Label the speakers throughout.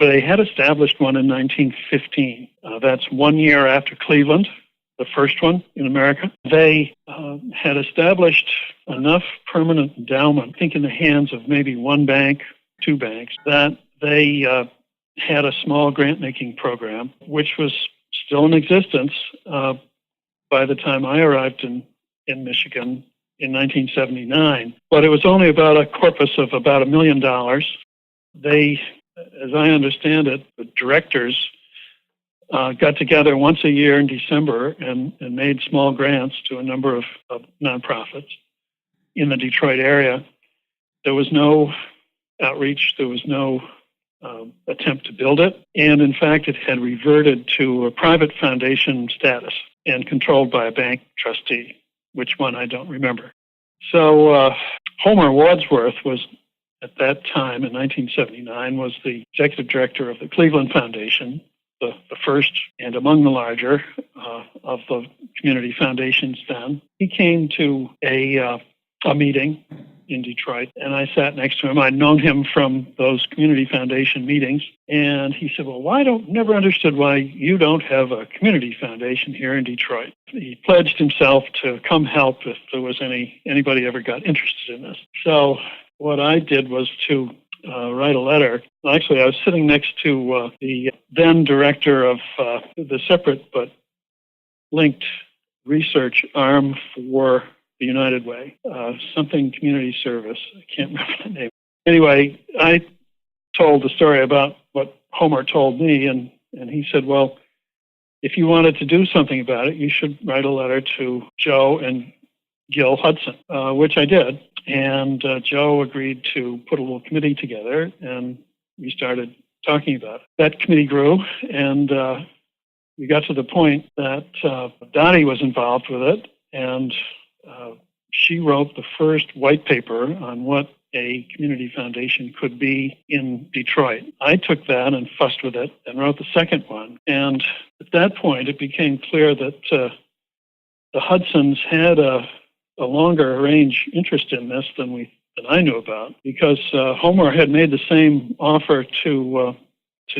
Speaker 1: they had established one in 1915. That's 1 year after Cleveland, the first one in America. They had established enough permanent endowment, I think in the hands of maybe one bank, two banks, that they had a small grant-making program, which was still in existence by the time I arrived in Michigan in 1979. But it was only about a corpus of about $1 million. They, as I understand it, the directors got together once a year in December and made small grants to a number of nonprofits in the Detroit area. There was no outreach. There was no attempt to build it. And in fact, it had reverted to a private foundation status and controlled by a bank trustee, which one I don't remember. So Homer Wadsworth was, at that time in 1979, was the executive director of the Cleveland Foundation, the first and among the larger of the community foundations then. He came to a meeting in Detroit, and I sat next to him. I'd known him from those community foundation meetings, and he said, well, never understood why you don't have a community foundation here in Detroit. He pledged himself to come help if there was anybody ever got interested in this. So what I did was to write a letter. Actually, I was sitting next to the then director of the separate but linked research arm for the United Way, something community service. I can't remember the name. Anyway, I told the story about what Homer told me, and he said, well, if you wanted to do something about it, you should write a letter to Joe and Gil Hudson, which I did. And Joe agreed to put a little committee together, and we started talking about it. That committee grew, and we got to the point that Dottie was involved with it, and she wrote the first white paper on what a community foundation could be in Detroit. I took that and fussed with it and wrote the second one. And at that point, it became clear that the Hudsons had a longer range interest in this than I knew about, because Homer had made the same offer to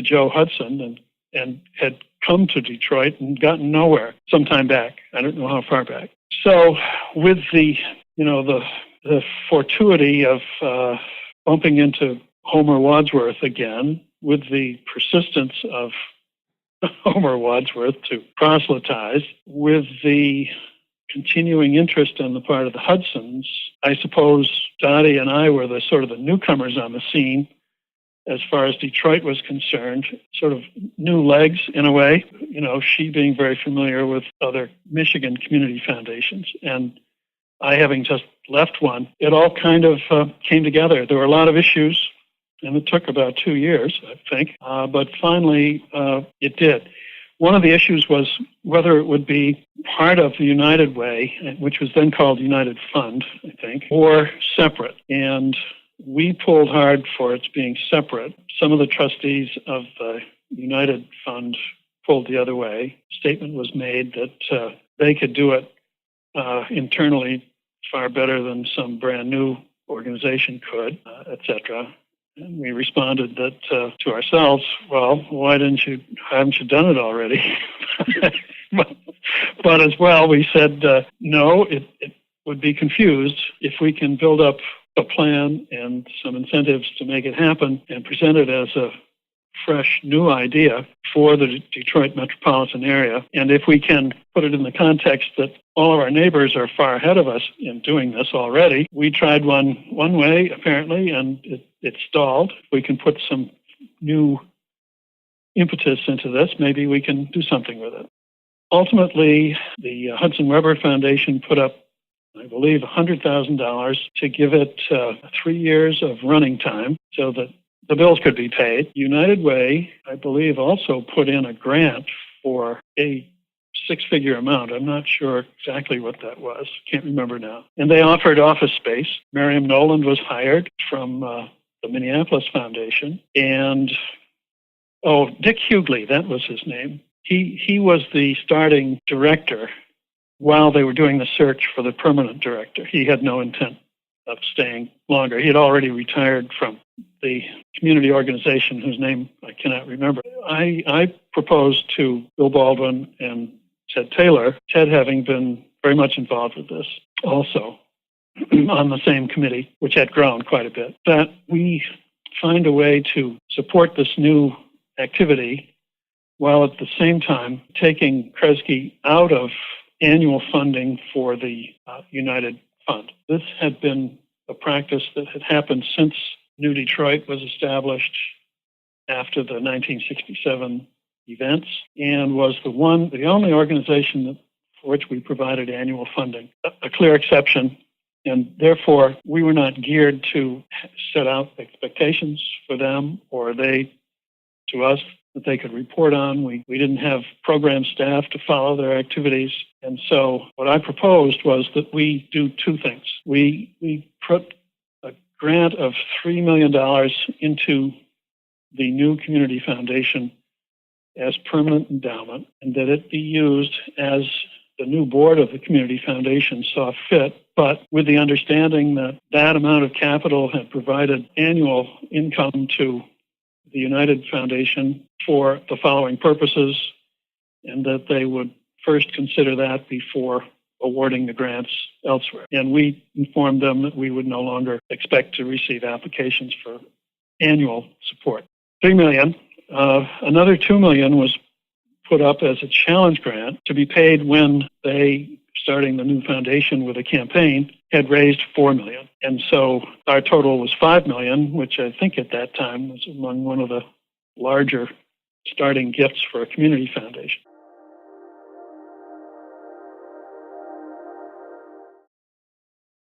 Speaker 1: Joe Hudson and had come to Detroit and gotten nowhere some time back. I don't know how far back. So with the fortuity of bumping into Homer Wadsworth again, with the persistence of Homer Wadsworth to proselytize, with the continuing interest on the part of the Hudsons, I suppose Dottie and I were the sort of the newcomers on the scene as far as Detroit was concerned, sort of new legs in a way, she being very familiar with other Michigan community foundations, and I having just left one. It all kind of came together. There were a lot of issues, and it took about 2 years, I think, but finally it did. One of the issues was whether it would be part of the United Way, which was then called United Fund, I think, or separate. And we pulled hard for its being separate. Some of the trustees of the United Fund pulled the other way. A statement was made that they could do it internally far better than some brand new organization could, etc. And we responded that to ourselves, well, why haven't you done it already? but as well, we said, no, it would be confused if we can build up a plan and some incentives to make it happen and present it as a fresh new idea for the Detroit metropolitan area. And if we can put it in the context that all of our neighbors are far ahead of us in doing this already, we tried one way, apparently, and it stalled. If we can put some new impetus into this, maybe we can do something with it. Ultimately, the Hudson Weber Foundation put up, I believe, $100,000 to give it 3 years of running time so that the bills could be paid. United Way, I believe, also put in a grant for a six-figure amount. I'm not sure exactly what that was. Can't remember now. And they offered office space. Miriam Noland was hired from the Minneapolis Foundation. And, Dick Hughley, that was his name. He was the starting director while they were doing the search for the permanent director. He had no intent of staying longer. He had already retired from the community organization whose name I cannot remember. I proposed to Bill Baldwin and Ted Taylor, Ted having been very much involved with this also on the same committee, which had grown quite a bit, that we find a way to support this new activity while at the same time taking Kresge out of annual funding for the United Fund. This had been a practice that had happened since New Detroit was established after the 1967 events, and was the only organization for which we provided annual funding. A clear exception, and therefore we were not geared to set out expectations for them or they to us that they could report on. We didn't have program staff to follow their activities. And so what I proposed was that we do two things. We put a grant of $3 million into the new community foundation as permanent endowment, and that it be used as the new board of the community foundation saw fit, but with the understanding that that amount of capital had provided annual income to the United Foundation for the following purposes, and that they would first consider that before awarding the grants elsewhere. And we informed them that we would no longer expect to receive applications for annual support. $3 million. Another $2 million was put up as a challenge grant to be paid when they, starting the new foundation with a campaign, had raised $4 million. And so our total was $5 million, which I think at that time was among one of the larger starting gifts for a community foundation.